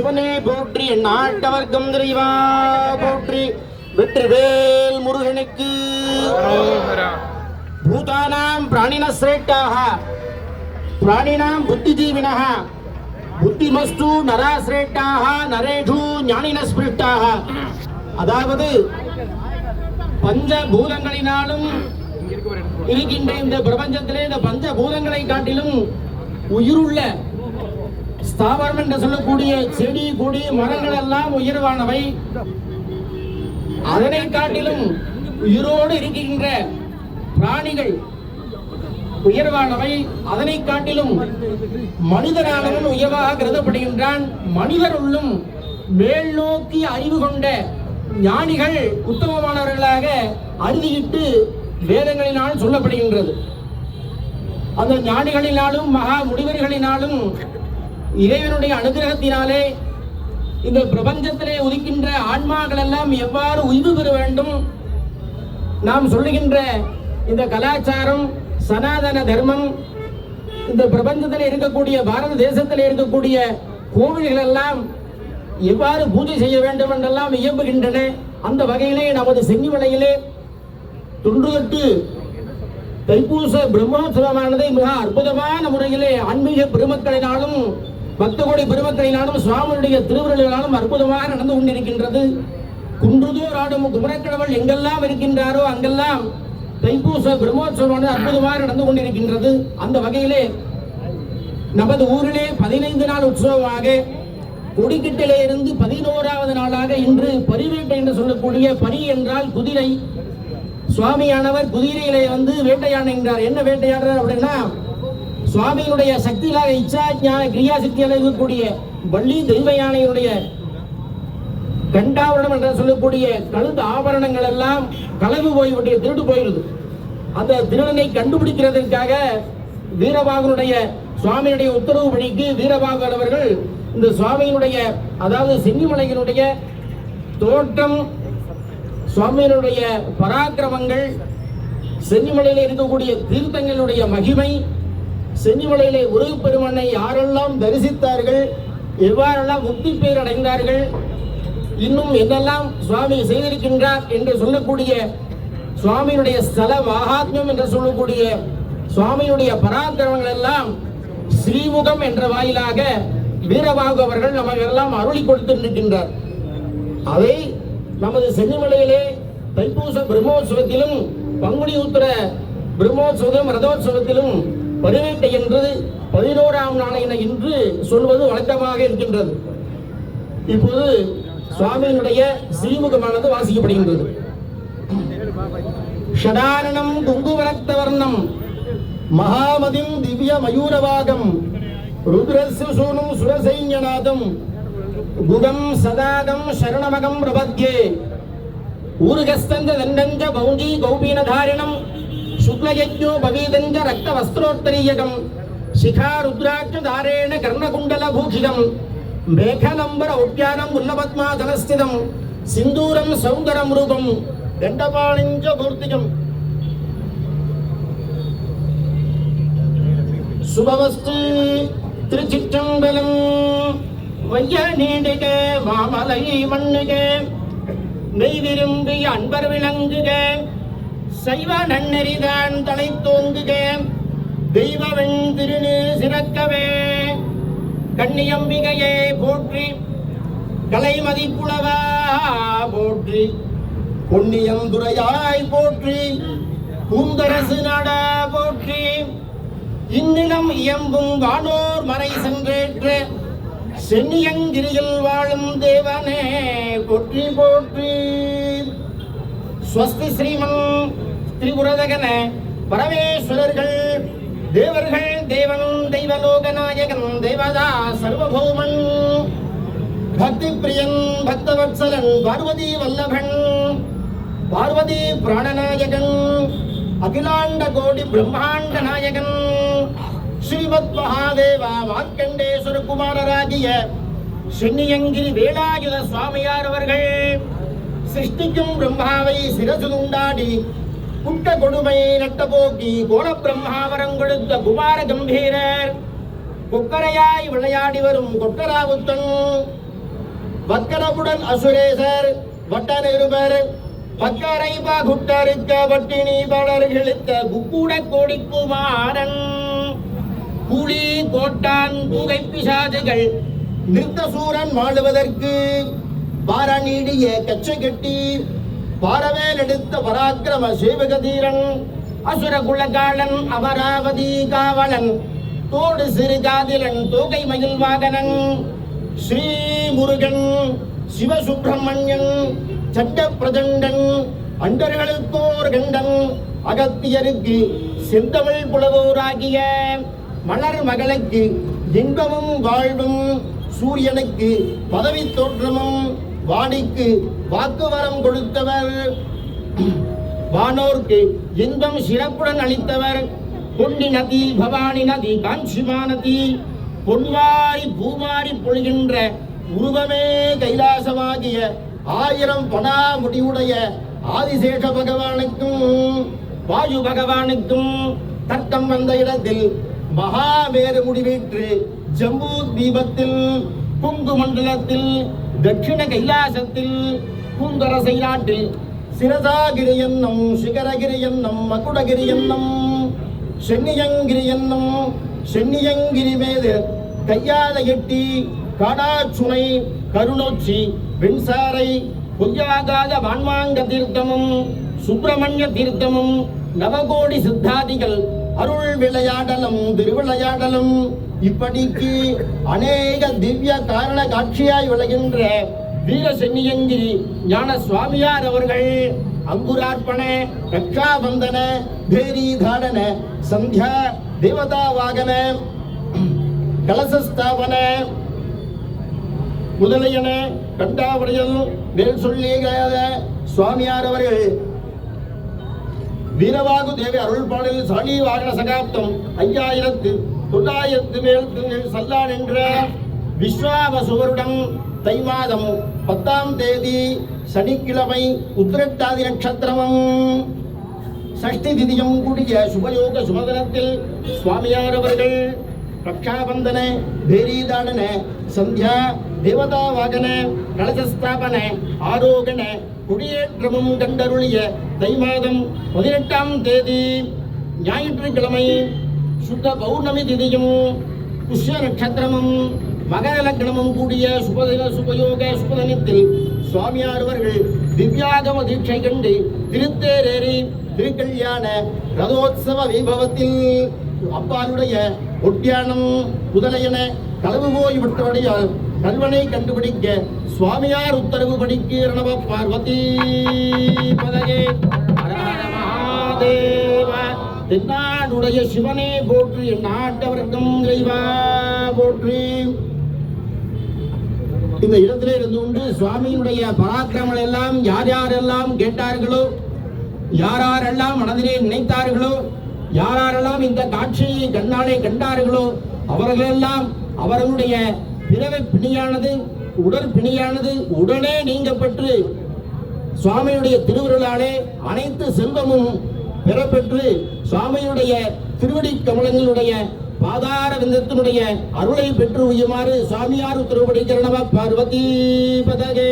சிவனே போற்றி, நாட்டவர்க்கம் நிறைவா போற்றி, வெற்றிவேல் முருகனுக்கு. பூதானாம் பிராணின சிரேஷ்டாக பிராணினாம் புத்திஜீவினः புத்திமஸ்து நராசிரேஷ்டாக நரேஷு ஞானின ஸ்பிருஷ்டாக. அதாவது பஞ்சபூதங்களினாலும் இருக்கின்ற இந்த பிரபஞ்சத்திலே இந்த பஞ்சபூதங்களை காட்டிலும் உயிருள்ள ஸ்தாவரம் என்று சொல்லக்கூடிய செடி கொடி மரங்கள் எல்லாம் உயர்வானவை. அதனை காட்டிலும் உயிரோடு இருக்கின்ற பிராணிகள் உயர்வானவை. அதனை காட்டிலும் மனிதனானவன் உயர்வாக கருதப்படுகின்றான். மனிதருள்ளும் மேல் நோக்கி அறிவு கொண்ட ஞானிகள் உத்தமமானவர்களாக அறுதியிட்டு வேதங்களினால் சொல்லப்படுகின்றது. அந்த ஞானிகளினாலும் மகா முனிவர்களினாலும் இறைவனுடைய அனுகிரகத்தினாலே இந்த பிரபஞ்சத்திலே உதிக்கின்ற ஆன்மாக்கள் எல்லாம் எவ்வாறு உய்வு பெற வேண்டும், நாம் சொல்லுகின்ற இந்த கலாச்சாரம் சனாதன தர்மம், இந்த பிரபஞ்சத்தில் இருக்கக்கூடிய பாரத தேசத்தில் இருக்கக்கூடிய கோவில்கள் எல்லாம் எவ்வாறு பூஜை செய்ய வேண்டும் என்றெல்லாம் இயம்புகின்றன. அந்த வகையிலே நமது சென்னிமலையிலே தொன்றுதொட்டு தைப்பூச பிரம்மோற்சவமானது மிக அற்புதமான முறையிலே ஆன்மீக பெருமக்களினாலும் பக்தகோடி பெருமக்களினாலும் சுவாமியுடைய திருவிழாவினாலும் அற்புதமாக நடந்து கொண்டிருக்கின்றது. குன்றுதோர் ஆடும் குமரக்கடவுள் எங்கெல்லாம் இருக்கின்றாரோ அங்கெல்லாம் தைப்பூச பிரம்மோற்சவமானது அற்புதமாக நடந்து கொண்டிருக்கின்றது. அந்த வகையிலே நமது ஊரிலே 15 நாள் உற்சவமாக கொடிக்கட்டிலே இருந்து 11வது நாளாக இன்று பரிவேட்டை என்று சொல்லக்கூடிய பரி என்றால் குதிரை. சுவாமியானவர் குதிரையிலே வந்து வேட்டையாடுகின்றார். என்ன வேட்டையாடுறார் அப்படின்னா, சுவாமியினுடைய சக்தியாக இச்சா ஞான கிரியா சக்தியாக இருக்கக்கூடிய வள்ளி தெய்வ யானையினுடைய கண்டாவரணம் என்று சொல்லக்கூடிய கழுத்து ஆபரணங்கள் எல்லாம் களவு போய்விட்டு திருடு போயிடுது. அந்த திருடனை கண்டுபிடிக்கிறதற்காக வீரபாகனுடைய சுவாமியுடைய உத்தரவு பணிக்கு வீரபாகன் அவர்கள் இந்த சுவாமியினுடைய அதாவது சென்னிமலையினுடைய தோற்றம், சுவாமியினுடைய பராக்கிரமங்கள், சென்னிமலையில் இருக்கக்கூடிய தீர்த்தங்களுடைய மகிமை, சென்னிமலையிலே முருகப்பெருமானை யாரெல்லாம் தரிசித்தார்கள், எவ்வாறெல்லாம் முக்தி பேர் அடைந்தார்கள், இன்னும் என்னெல்லாம் சுவாமி செய்திருக்கின்றார் என்று சொல்லக்கூடிய சுவாமியினுடைய ஸ்தல மகாத்மியம் என்று சொல்லக்கூடிய சுவாமியினுடைய பராக்கிரமங்கள் எல்லாம் ஸ்ரீமுகம் என்ற வாயிலாக வீரபாகு அவர்கள் நமக்கெல்லாம் அருளி கொடுத்திருக்கின்றார். அதை நமது சென்னிமலையிலே தைப்பூச பிரம்மோற்சவத்திலும் பங்குனி உத்திர பிரம்மோற்சவம் ரதோற்சவத்திலும் பரிவேட்டை என்று 11ஆம் நாளையின இன்று சொல்வது வழக்கமாக இருக்கின்றது. இப்போது சுவாமியினுடைய ஸ்ரீமுகமானது வாசிக்கப்படுகின்றது. ஷடாரணம் குங்குவரக்தவர்ணம் மகாமதிம் திவ்ய மயூரவாகம் ருத்ரஸ்ய சூனும் சுரசைன்யநாதம் குகம் சதாகம் சரணமகம் பிரபத்யே ஊருகஸ்தஞ்ச தண்டஞ்ச பௌஞ்சி கௌபீனதாரிணம் சுக்லயஜ்ஞோ பவீதஞ்ச ரக்த வஸ்திரோத்தரீயகம் சிகா ருத்ராட்ச தாரேண கர்ணகுண்டல பூஷிதம் மேகலம்பர உட்யானம் உல்லபத்மாசனஸ்திதம் சிந்தூரம் சௌந்தரம் ரூபம் தண்டபாணிஞ்ச மூர்த்திகம் சுபவஸ்து திருச்சிற்றம்பலம் வைய நீண்டுக மாமலை மண்ணுக மெய் விரும்பி அன்பர் விளங்குக சைவ நன்னெறிதான் தலை தோங்குக தெய்வவன் திருநீர் சிறக்கவே கன்னியம்பிகையே போற்றி கலைமதிப்புலவா போற்றி பொன்னியம் துறையாய் போற்றி பூந்தரசு நாடா போற்றி இந்நிலம் இயம்பும் வானோர் மறை சென்றேற்ற சென்னியங்கிரியில் வாழும் தேவனே போற்றி போற்றி. ஸ்வஸ்தி ஸ்ரீமன் திரிபுரதகன பரமேஸ்வரர்கள் தேவர்கள் தேவன் தெய்வலோகநாயகன் தேவதா சர்வபௌமன் பக்தி பிரியன் பக்தவத்சலன் பார்வதி வல்லபன் பார்வதி பிராணநாயகன் அகிலாண்ட கோடி பிரம்மாண்ட நாயகன் ஸ்ரீமத் மகாதேவா வாக்கண்டேஸ்வர குமாரராகிய சென்னியங்கிரி வேலாயுத சுவாமியார் அவர்கள் சிருஷ்டிக்கும் பிரம்மாவை சிரசு உண்டாடி குட்ட கொடுமை நட்ட போக்கி கோல பிரம்மாவரம் கொடுத்த குமார கம்பீரர் கொக்கரையாய் விளையாடி வரும் கொட்டராவுத்தன் வக்கரபுடன் அசுரேசர் வட்டர் இருவர் பக்கரை பாகுட்டருக்க வட்டினி படர்களுக்க குக்கூட கோடிக்குமாரன் கூலி கோட்டான் புகை பிசாதுகள் நிறுத்தசூரன் வாழுவதற்கு பாரநீடிய கச்சை கட்டி பாரவேல் எடுத்த பராக்கிரம சேவகதீரன் அசுர குலகாலன் அமராவதி காவலன் தோடு சிறுகாதிலன் தோகை மயில் வாகனன் ஸ்ரீ முருகன் சிவசுப்பிரமணியன் சட்ட பிரதண்டன் அண்டர்களுக்கோர் கண்டன் அகத்தியருக்கு செந்தமிழ் புலவோராகிய மலர் மகளுக்கு இன்பமும் வாழ்வும் சூரியனுக்கு பதவி தோற்றமும் வாடிக்கு வாக்குவரம் கொடுத்தவர் வானோர்க்கு இன்பம் சிறப்புடன் அளித்தவர் பொன்னி நதி பவானி நதி காஞ்சிமா நதி பொன்வாரி பூமாரி பொழிகின்ற உருவமே கைலாசமாகிய 1000 பணா முடிவுடைய ஆதிசேஷ பகவானுக்கும் வாயு பகவானுக்கும் தர்க்கம் வந்த இடத்தில் மகாவேறு முடிவீற்று ஜம்பூ தீபத்தில் குங்கு மண்டலத்தில் தட்சிண கைலாசத்தில் பூந்தரசை நாட்டில் சிரசாகிரி என்னும் சிகரகிரி என்னும் மகுடகிரி என்னும் சென்னியங்கிரி என்னும் சென்னியங்கிரி மீது கையால எட்டி காடாச்சுனை கருணோச்சி வெண்சாரை பொய்யாகாத வான்மாங்க தீர்த்தமும் சுப்பிரமணிய தீர்த்தமும் நவகோடி சித்தாதிகள் அருள் விளையாடலும் திருவிளையாடலும் இப்படிக்கு அநேக திவ்ய காரண காட்சியாய் விளைகின்ற வீர சென்னியங்கிரி ஞான சுவாமியார் அவர்கள் அங்குரார்ப்பண ரக்ஷாபந்தன தேரி தாடன சந்தியா தேவதா வாகன கலசஸ்தாபன முதலியன கண்டாவரையில் மேல் சொல்லிய சுவாமியார் அவர்கள் வீரவாகு தேவி அருள்பாடலில் சாலி வாகன சகாப்தம் 5900 மேல் சல்லான் என்ற விஸ்வாவசுவருடம் தை மாதம் 10ஆம் தேதி சனிக்கிழமை உத்திரட்டாதி நட்சத்திரமும் சஷ்டி திதியும் கூடிய சுபயோக சுமதனத்தில் சுவாமியார் அவர்கள் ரக்ஷாபந்தன பேரிதாடன சந்தியா தேவதா வாகன கலசஸ்தாபன ஆரோகண குடியேற்றமும் கண்டருளிய தை மாதம் 18ஆம் தேதி ஞாயிற்றுக்கிழமை சுத்த பௌர்ணமி திதியும் புஷ்ய நட்சத்திரமும் மகர லக்னமும் கூடிய சுபயோக சுபதனத்தில் சுவாமியார் அவர்கள் திவ்யாகம தீட்சை கண்டு திருத்தேரேறி திருக்கல்யாண ரதோத்சவ வைபவத்தில் அப்பாருடைய ஒட்டியானம் முதலையன களவு போய் விட்டபடியால் கல்வனை கண்டுபிடிக்க சுவாமியார் உத்தரவு படிக்கு ரணவ பார்வதி பதகே மகாதேவ தென்னாடுடைய சிவனே போற்றி நாட்டவர்க்கம் இறைவா போற்றி. இந்த இடத்திலே இருந்து கொண்டு சுவாமியினுடைய பராக்கிரமங்கள் எல்லாம் யார் யாரெல்லாம் கேட்டார்களோ, யாரெல்லாம் மனதிலே நினைத்தார்களோ, யாரெல்லாம் இந்த காட்சியை கண்ணாலே கண்டார்களோ அவர்களெல்லாம் அவர்களுடைய பிறவை பிணியானது உடற்பிணியானது உடனே நீங்கப்பெற்று சுவாமியுடைய திருவுருளாலே அனைத்து செல்வமும் பெறப்பெற்று சுவாமியுடைய திருவடி கமலங்களுடைய பாதார விந்தத்தினுடைய அருளை பெற்று உய்யுமாறு சுவாமியார் உத்தரவுபடி கரணவ பார்வதி பதகே.